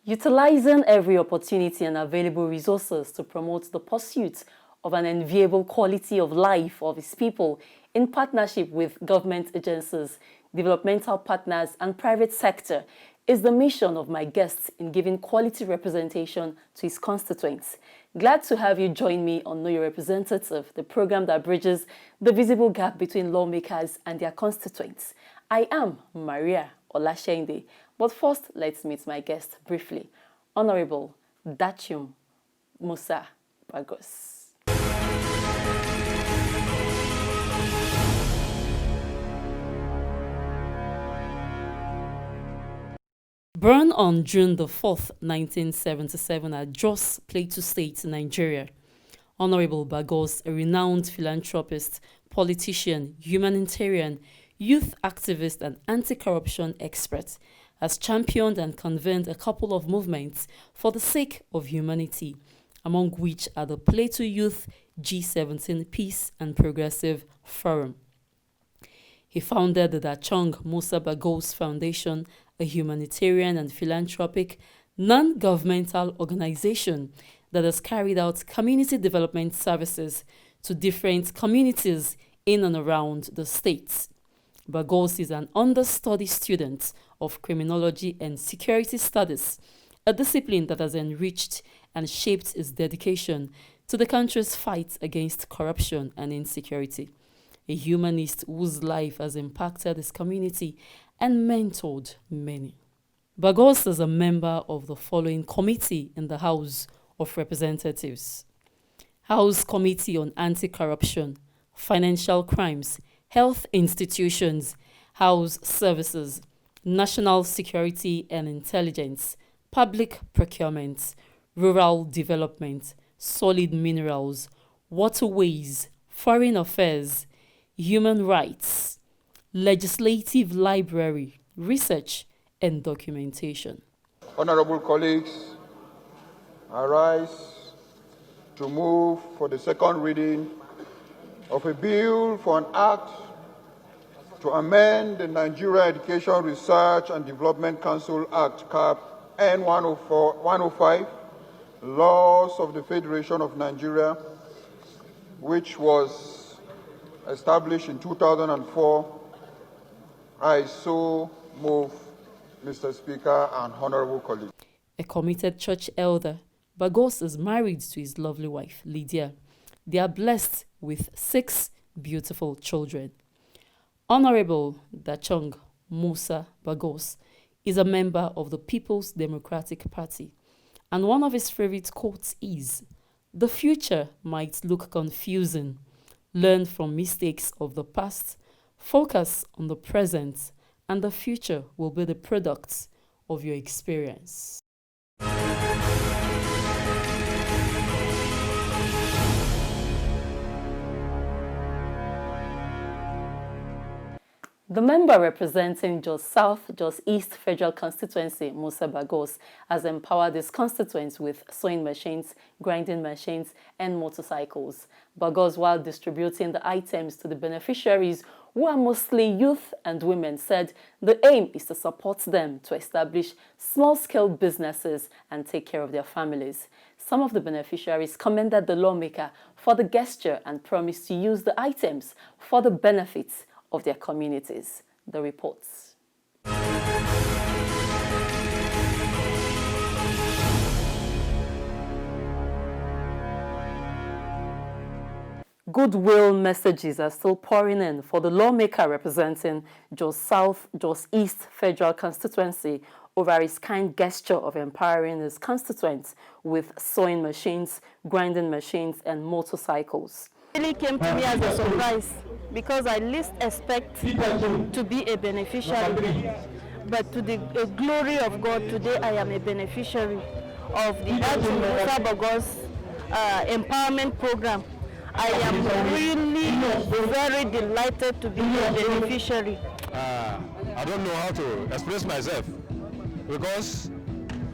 Utilizing every opportunity and available resources to promote the pursuit of an enviable quality of life of its people in partnership with government agencies, developmental partners, and private sector is the mission of my guest in giving quality representation to his constituents. Glad to have you join me on Know Your Representative, the program that bridges the visible gap between lawmakers and their constituents. I am Mariah Olashende, but first let's meet my guest briefly, Honorable Dachung Bagos. Born on June the 4th, 1977 at Jos Plateau State, Nigeria, Honorable Bagos, a renowned philanthropist, politician, humanitarian, youth activist, and anti-corruption expert, has championed and convened a couple of movements for the sake of humanity, among which are the Plateau Youth G17 Peace and Progressive Forum. He founded the Dachung Bagos Foundation, a humanitarian and philanthropic non-governmental organization that has carried out community development services to different communities in and around the state. Bagos is an understudy student of criminology and security studies, a discipline that has enriched and shaped his dedication to the country's fight against corruption and insecurity. A humanist whose life has impacted his community and mentored many. Bagos is a member of the following committee in the House of Representatives: House Committee on Anti-Corruption, Financial Crimes, Health Institutions, House Services, National Security and Intelligence, Public Procurement, Rural Development, Solid Minerals, Waterways, Foreign Affairs, Human Rights, Legislative Library, Research and Documentation. Honorable colleagues, I rise to move for the second reading of a bill for an act to amend the Nigeria Education Research and Development Council Act (CAP) N105, Laws of the Federation of Nigeria, which was established in 2004. I so move, Mr. Speaker and honorable colleagues. A committed church elder, Bagos is married to his lovely wife, Lydia. They are blessed with 6 beautiful children. Honorable Dachung Bagos is a member of the People's Democratic Party, and one of his favorite quotes is, "The future might look confusing. Learn from mistakes of the past, focus on the present, and the future will be the product of your experience." The member representing Jos South, Jos East Federal Constituency, Musa Bagos, has empowered his constituents with sewing machines, grinding machines, and motorcycles. Bagos, while distributing the items to the beneficiaries, who are mostly youth and women, said the aim is to support them to establish small-scale businesses and take care of their families. Some of the beneficiaries commended the lawmaker for the gesture and promised to use the items for the benefits of their communities. The reports. Goodwill messages are still pouring in for the lawmaker representing Jos South, Jos East Federal Constituency over his kind gesture of empowering his constituents with sewing machines, grinding machines, and motorcycles. It really came to me as a surprise because I least expect to be a beneficiary. But to the glory of God, today I am a beneficiary of the Dachung Bagos empowerment program. I am really very delighted to be a beneficiary. I don't know how to express myself because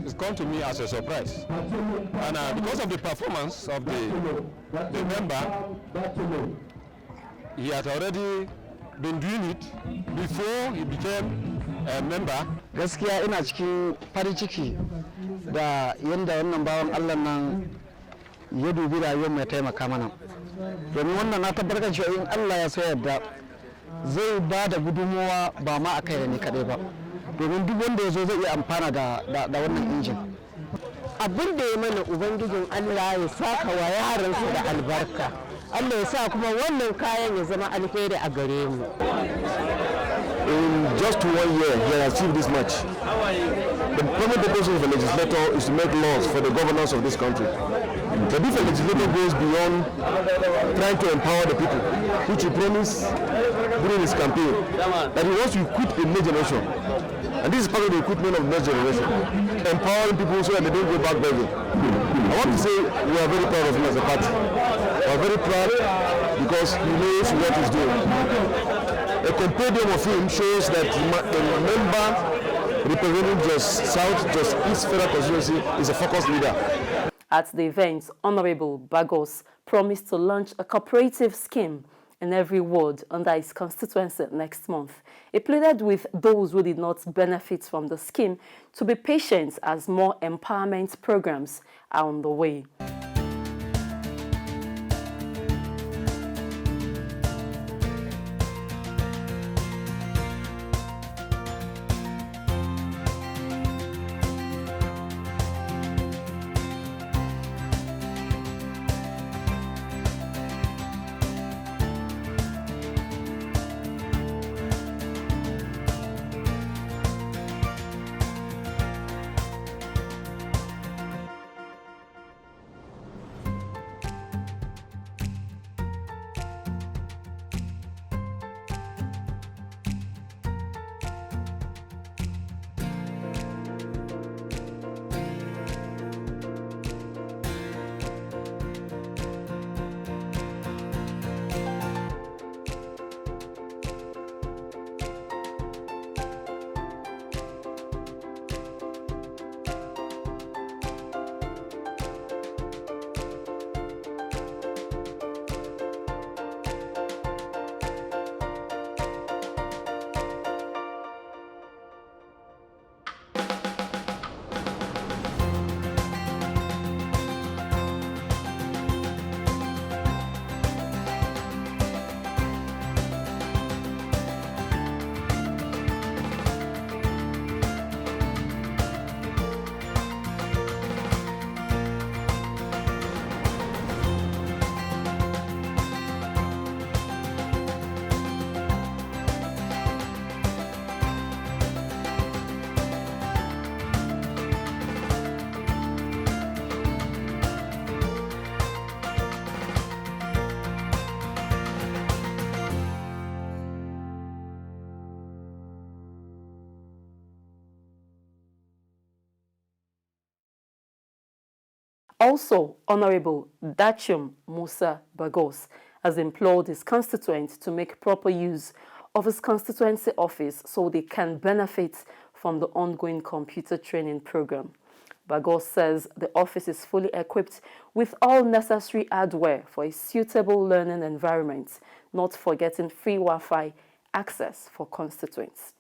it's come to me as a surprise. And because of the performance of the member, he had already been doing it before he became member. Gaskiya ina cikin farin ciki da yanda wannan bawan Allah nan ya dubi rayuwar mai taimaka mana. Domin wannan na tabbatar cewa in Allah ya so yadda zai ba da gudunmawa ba ma a kai da ni kaɗai ba. Domin duk wanda ya zo zai iya amfana da wannan injin. Abin da ya mana Ubangijin Allah ya saka wa yaransa da albarka. Allah ya sa kuma wannan kayan ya zama alheri a gare mu. In just 1 year, he has achieved this much. The primary purpose of a legislator is to make laws for the governance of this country. But if a legislator goes beyond trying to empower the people, which he promised during his campaign, that he wants to equip a new generation. And this is part of the equipment of the next generation. Empowering people so that they don't go back begging. I want to say we are very proud of him as a party. We are very proud because he knows what he's doing. A compendium of him shows that a member representing just South, just East Federal Constituency is a focused leader. At the event, Honorable Bagos promised to launch a cooperative scheme in every ward under his constituency next month. He pleaded with those who did not benefit from the scheme to be patient as more empowerment programs are on the way. Also, Honorable Dachung Bagos has implored his constituents to make proper use of his constituency office so they can benefit from the ongoing computer training program. Bagos says the office is fully equipped with all necessary hardware for a suitable learning environment, not forgetting free Wi-Fi access for constituents.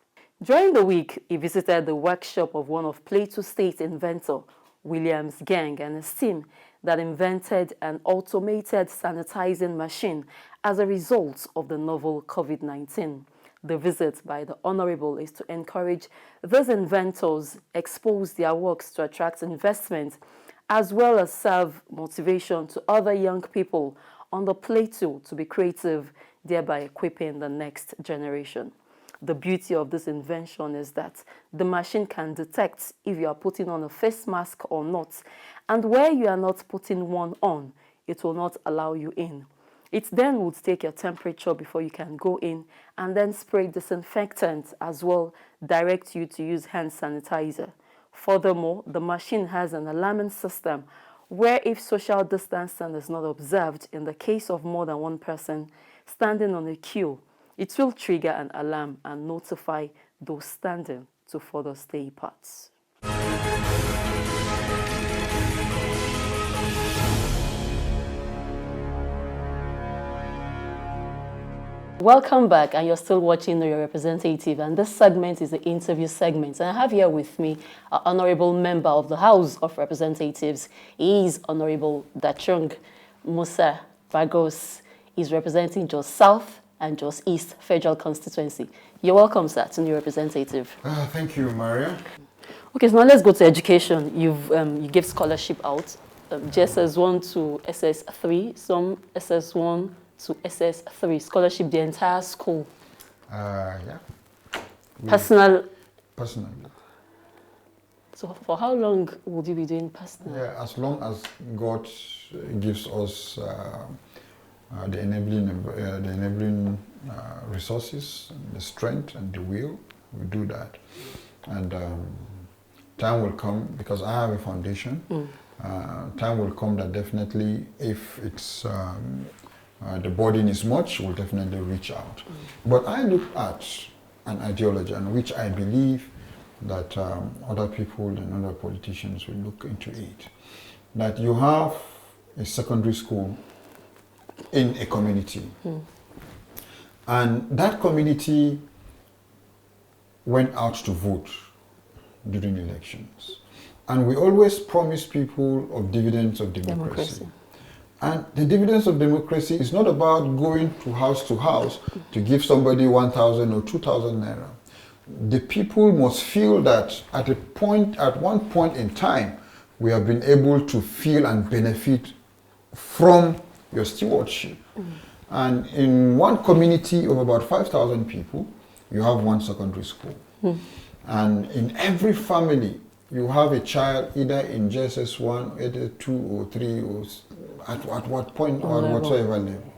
During the week, he visited the workshop of one of Plateau State's inventor, Williams Gang, and his team that invented an automated sanitizing machine as a result of the novel COVID-19. The visit by the Honorable is to encourage those inventors, expose their works to attract investment, as well as serve motivation to other young people on the plateau to be creative, thereby equipping the next generation. The beauty of this invention is that the machine can detect if you are putting on a face mask or not, and where you are not putting one on, it will not allow you in. It then would take your temperature before you can go in and then spray disinfectant as well, direct you to use hand sanitizer. Furthermore, the machine has an alarming system where if social distancing is not observed in the case of more than one person standing on a queue, it will trigger an alarm and notify those standing to further stay apart. Welcome back, and you're still watching Your Representative, and this segment is the interview segment. And I have here with me an honorable member of the House of Representatives. He is Honorable Dachung Bagos. He's representing Jos South and Jos East Federal Constituency. You're welcome, sir, to Your Representative. Thank you, Mariah. Okay, so now let's go to education. You give scholarship out, JSS1 to SS3, some SS1 to SS3, scholarship the entire school. Yeah. Personal. Personally. So for how long would you be doing personal? Yeah, as long as God gives us the enabling resources, the strength and the will, we do that. And time will come, because I have a foundation, time will come that definitely, if it's the burden is much, we'll definitely reach out. But I look at an ideology in which I believe that other people and other politicians will look into it. That you have a secondary school in a community, and that community went out to vote during elections. And we always promise people of dividends of democracy. And the dividends of democracy is not about going to house to give somebody 1,000 or 2,000 naira. The people must feel that at one point in time, we have been able to feel and benefit from your stewardship. And in one community of about 5,000 people, you have one secondary school. And in every family, you have a child either in JSS1, either 2 or 3, or at what point or whatsoever level.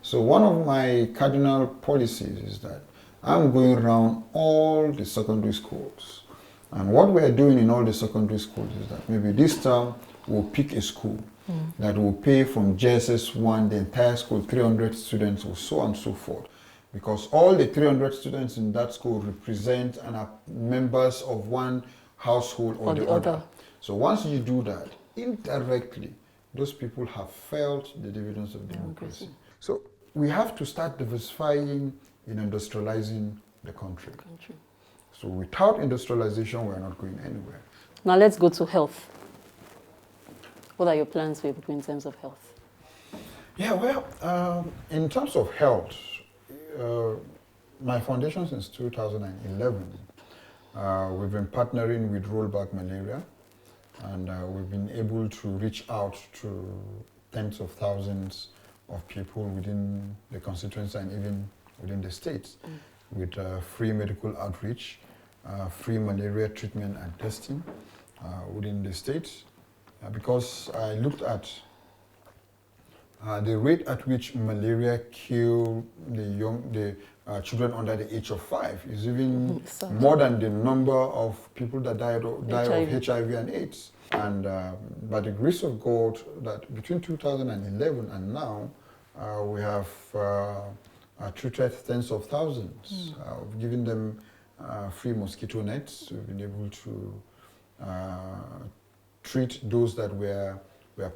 So one of my cardinal policies is that I'm going around all the secondary schools. And what we are doing in all the secondary schools is that maybe this term we'll pick a school that will pay from JSS1, the entire school, 300 students or so and so forth. Because all the 300 students in that school represent and are members of one household or the other. So once you do that, indirectly, those people have felt the dividends of democracy. So we have to start diversifying in industrializing the country. So without industrialization, we're not going anywhere. Now let's go to health. What are your plans for people in terms of health? Yeah, well, in terms of health, my foundation since 2011, we've been partnering with Rollback Malaria, and we've been able to reach out to tens of thousands of people within the constituency and even within the states with free medical outreach, free malaria treatment and testing within the states. Because I looked at the rate at which malaria killed the children under the age of 5 is even more than the number of people that die of HIV and AIDS. And by the grace of God, that between 2011 and now, we have treated tens of thousands. We've given them free mosquito nets. We've been able to treat those that were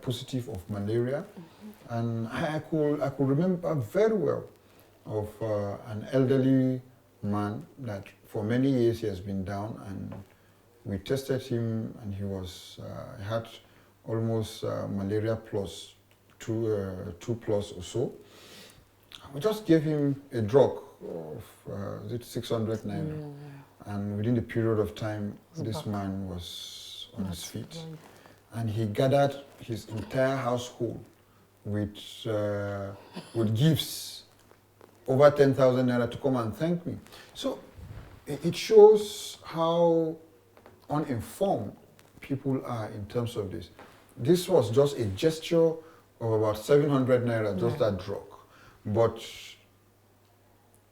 positive of malaria. And I could remember very well of an elderly man that for many years he has been down, and we tested him, and he was had almost malaria plus 2 plus or so. We just gave him a drug of 600 naira, and within the period of time, this man was on his feet, and he gathered his entire household with gifts over 10,000 naira to come and thank me. So it shows how uninformed people are in terms of this. This was just a gesture of about 700 naira, just that drug. But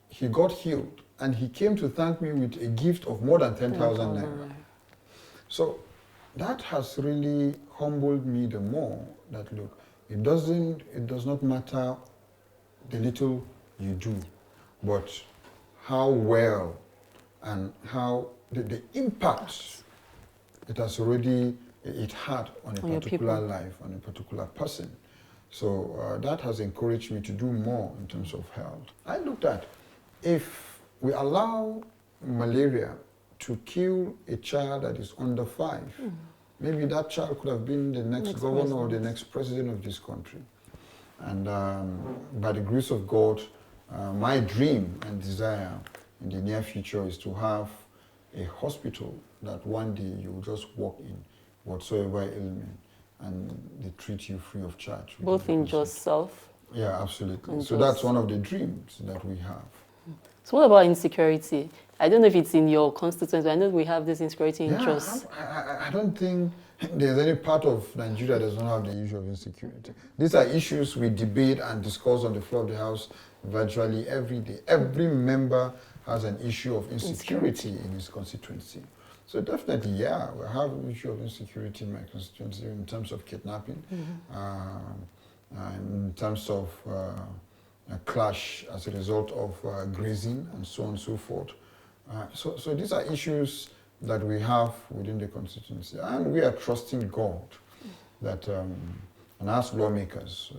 he got healed, and he came to thank me with a gift of more than 10,000 naira. So that has really humbled me the more that, look, it does not matter the little you do, but how well and how the impact it has already had on a particular life, on a particular person. So that has encouraged me to do more in terms of health. I looked at if we allow malaria to kill a child that is under 5, maybe that child could have been the next governor or the next president of this country. And by the grace of God, my dream and desire in the near future is to have a hospital that one day you will just walk in, whatsoever ailment, and they treat you free of charge. Both in Jos South? Yeah, absolutely. So that's one of the dreams that we have. So what about insecurity? I don't know if it's in your constituents, but I know we have this insecurity in Jos. I don't think there's any part of Nigeria that does not have the issue of insecurity. These are issues we debate and discuss on the floor of the House virtually every day. Every member has an issue of insecurity in his constituency. So definitely, yeah, we have an issue of insecurity in my constituency in terms of kidnapping, in terms of a clash as a result of grazing and so on and so forth. So these are issues that we have within the constituency, and we are trusting God that, and as lawmakers,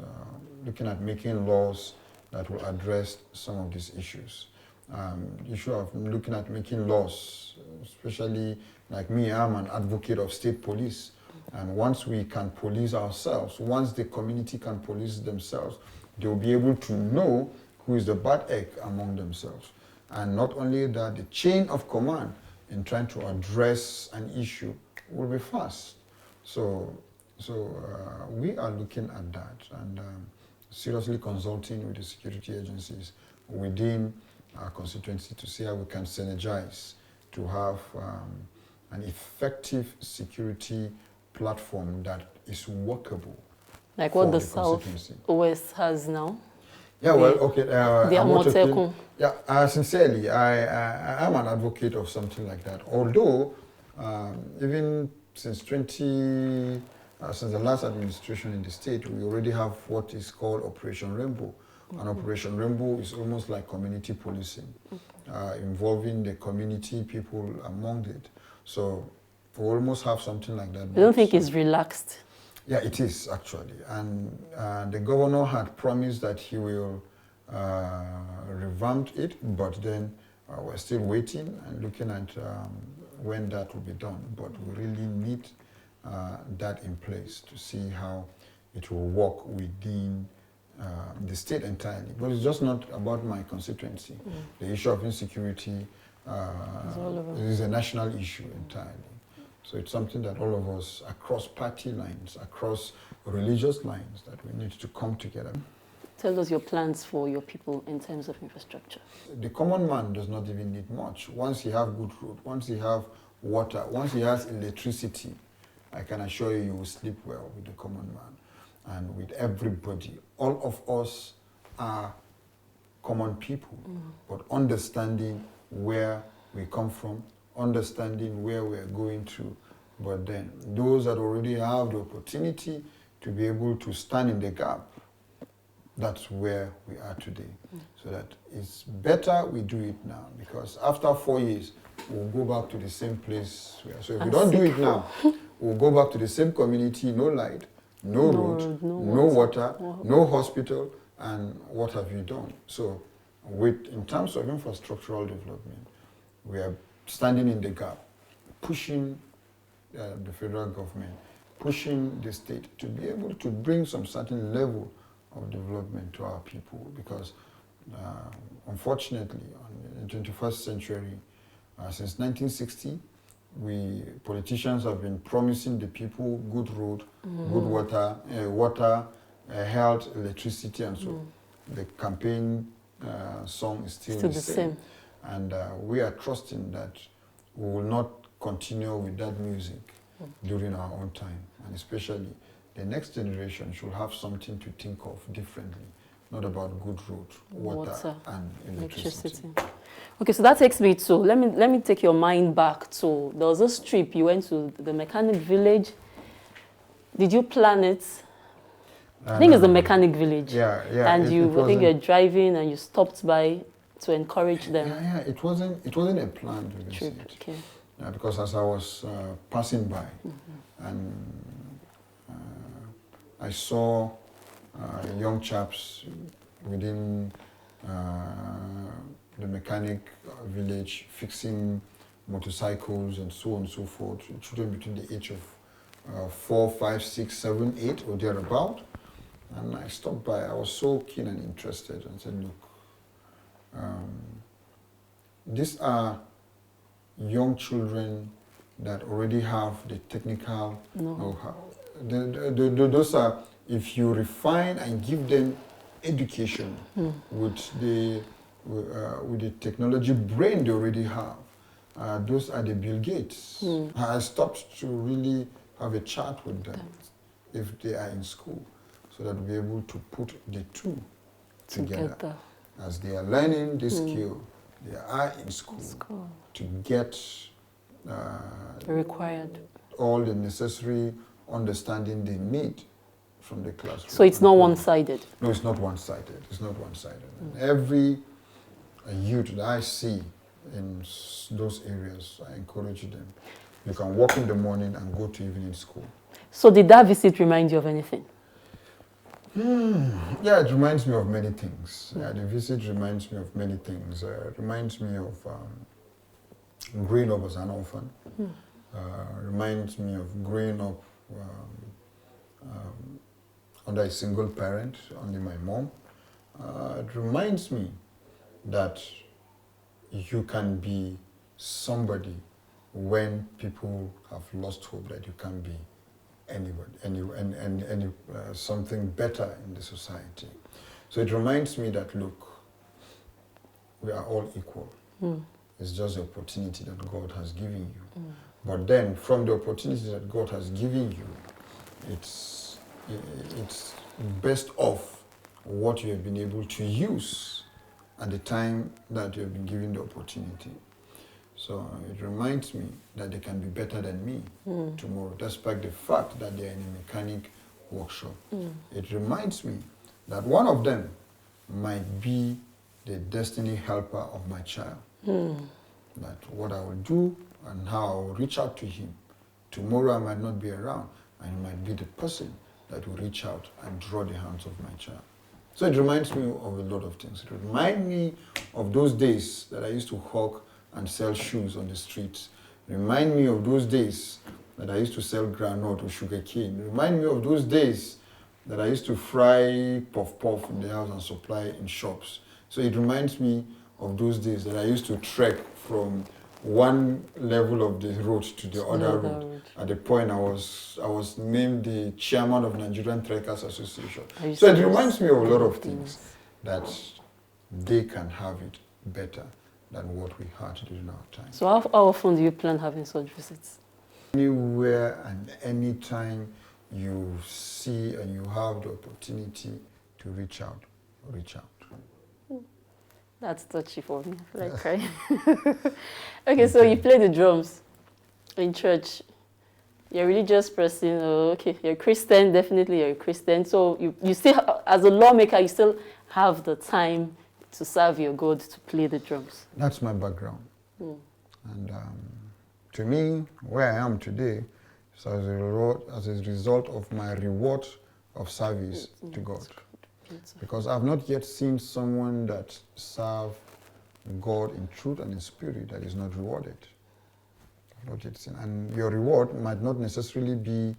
looking at making laws that will address some of these issues. The issue of looking at making laws, especially like me, I'm an advocate of state police, and once we can police ourselves, once the community can police themselves, they will be able to know who is the bad egg among themselves. And not only that, the chain of command in trying to address an issue will be fast. So we are looking at that and seriously consulting with the security agencies within our constituency to see how we can synergize to have an effective security platform that is workable. Like what the South West has now? Yeah, well, okay. Sincerely, I am an advocate of something like that. Although, even since the last administration in the state, we already have what is called Operation Rainbow. And Operation Rainbow is almost like community policing, involving the community, people among it. So we almost have something like that. I don't think it's relaxed. Yeah, it is actually. And the governor had promised that he will revamp it, but then we're still waiting and looking at when that will be done. But we really need that in place to see how it will work within the state entirely. But it's just not about my constituency. The issue of insecurity is a national issue entirely. So it's something that all of us, across party lines, across religious lines, that we need to come together. Tell us your plans for your people in terms of infrastructure. The common man does not even need much. Once you have good road, once you have water, once he has electricity, I can assure you, you will sleep well with the common man and with everybody. All of us are common people, but understanding where we come from, understanding where we're going to, but then those that already have the opportunity to be able to stand in the gap, that's where we are today. So that it's better we do it now, because after 4 years, we'll go back to the same place. So if we don't do it now, we'll go back to the same community, no light, no road, no water, no hospital, and what have you done? So in terms of infrastructural development, we are standing in the gap, pushing the federal government, pushing the state to be able to bring some certain level of development to our people, because unfortunately, in the 21st century, since 1960, politicians have been promising the people good road, good water, health, electricity, and so the campaign song is still the same. And we are trusting that we will not continue with that music during our own time. And especially the next generation should have something to think of differently, not about good road, water and electricity. Okay, so that takes me to, let me take your mind back to, there was this trip, you went to the mechanic village. Did you plan it? I think it's the mechanic village. Yeah. And I think you're driving and you stopped by to encourage them. Yeah, it wasn't a planned visit. Okay. Because as I was passing by, and I saw young chaps within the mechanic village fixing motorcycles and so on and so forth. Children between the age of 4, 5, 6, 7, 8 or thereabout. And I stopped by. I was so keen and interested and said, look, these are young children that already have the technical know-how. Those are, if you refine and give them education with the technology brain they already have, those are the Bill Gates. I stopped to really have a chat with them if they are in school, so that we'll be able to put the two together. As they are learning this skill, they are in school to get required all the necessary understanding they need from the classroom. So it's not one-sided? No, it's not one-sided. It's not one-sided. Every youth that I see in those areas, I encourage them. You can walk in the morning and go to evening school. So did that visit remind you of anything? Yeah, it reminds me of many things. Yeah, the visit reminds me of many things. It reminds me of growing up as an orphan. Reminds me of growing up under a single parent, only my mom. It reminds me that you can be somebody when people have lost hope that you can be anybody, something better in the society. So it reminds me that, look, we are all equal. It's just the opportunity that God has given you. But then, from the opportunity that God has given you, it's best of what you have been able to use at the time that you have been given the opportunity. So it reminds me that they can be better than me tomorrow, despite the fact that they are in a mechanic workshop. It reminds me that one of them might be the destiny helper of my child. That what I will do and how I will reach out to him. Tomorrow I might not be around, and he might be the person that will reach out and draw the hands of my child. So it reminds me of a lot of things. It reminds me of those days that I used to hawk and sell shoes on the streets. Remind me of those days that I used to sell granite or sugar cane. Remind me of those days that I used to fry puff-puff in the house and supply in shops. So it reminds me of those days that I used to trek from one level of the road to the other road. At the point I was named the chairman of Nigerian Trekkers Association. So it reminds me of a lot of things that they can have it better than what we had during our time. So how often do you plan having such visits? Anywhere and anytime you see and you have the opportunity to reach out, reach out. That's touchy for me. I feel like crying. Okay, so you play the drums in church. You're a religious person. Oh, okay, you're a Christian. Definitely, you're a Christian. So you still, as a lawmaker, you still have the time to serve your God, to play the drums. That's my background. And to me, where I am today is as a result of my reward of service to God. Because I've not yet seen someone that serves God in truth and in spirit that is not rewarded. I've not yet seen. And your reward might not necessarily be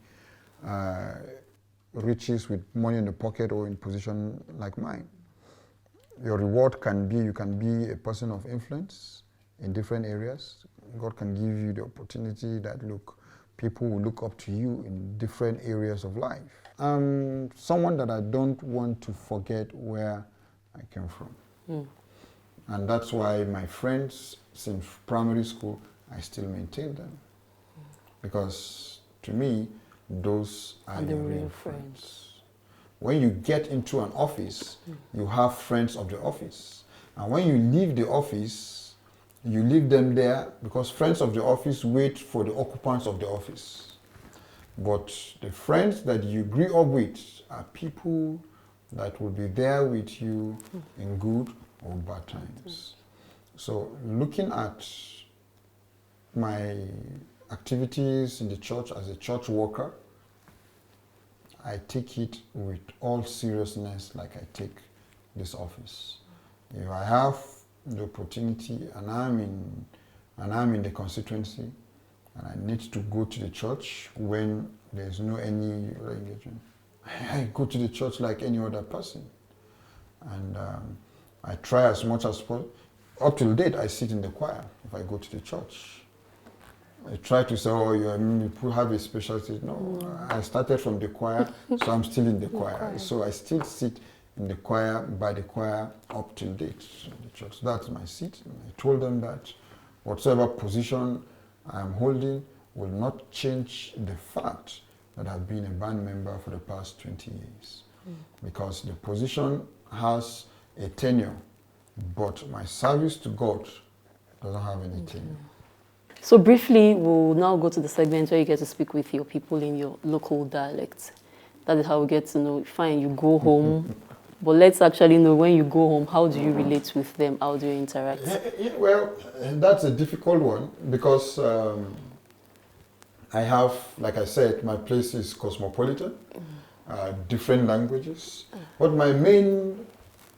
riches with money in the pocket or in position like mine. Your reward can be, you can be a person of influence in different areas. God can give you the opportunity that, look, people will look up to you in different areas of life. I'm someone that I don't want to forget where I came from. And that's why my friends since primary school, I still maintain them. Because to me, those are the real friends. When you get into an office, you have friends of the office. And when you leave the office, you leave them there because friends of the office wait for the occupants of the office. But the friends that you grew up with are people that will be there with you in good or bad times. So looking at my activities in the church as a church worker, I take it with all seriousness like I take this office. If I have the opportunity and I'm in the constituency and I need to go to the church when there's no any engagement, I go to the church like any other person. And I try as much as possible. Up till date, I sit in the choir if I go to the church. I try to say, oh, you have a specialty. No, I started from the choir, so I'm still in the choir. So I still sit in the choir, by the choir, up till date in the church. That's my seat. And I told them that whatever position I'm holding will not change the fact that I've been a band member for the past 20 years. Because the position has a tenure, but my service to God doesn't have any tenure. So briefly, we'll now go to the segment where you get to speak with your people in your local dialect. That is how we get to know, fine, you go home, but let's actually know when you go home, how do you relate with them? How do you interact? Well, that's a difficult one because I have, like I said, my place is cosmopolitan, different languages, but my main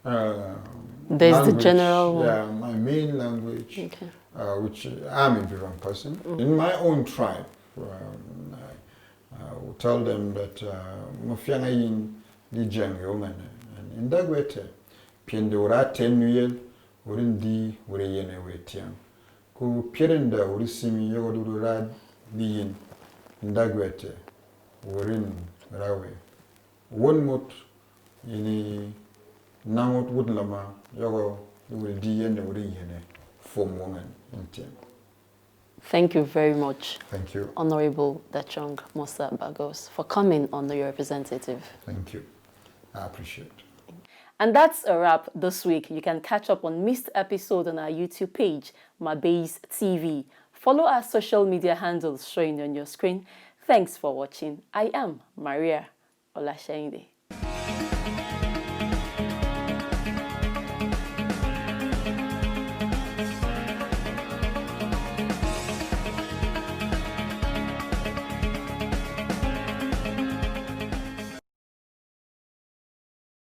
There's language, the general one. Yeah, my main language, Okay. which I'm a Biran person. In my own tribe, I will tell them that Mafyanga yin di jang yoman and in Dagwete, Piendora tenuyel, Urindi, Ureyene wetian. Ku Pierenda Urisimi Yogodurad Biyin, in Dagwete, Urin Rawe. One mot in Namot Woodlama, Yogo, will di and Uriyene, form woman in team. Thank you very much, Thank you. Honorable Dachung Bagos, for coming on the representative. Thank you. I appreciate it. And that's a wrap this week. You can catch up on missed episode on our YouTube page, Mabase TV. Follow our social media handles showing on your screen. Thanks for watching. I am Mariah Olashainde.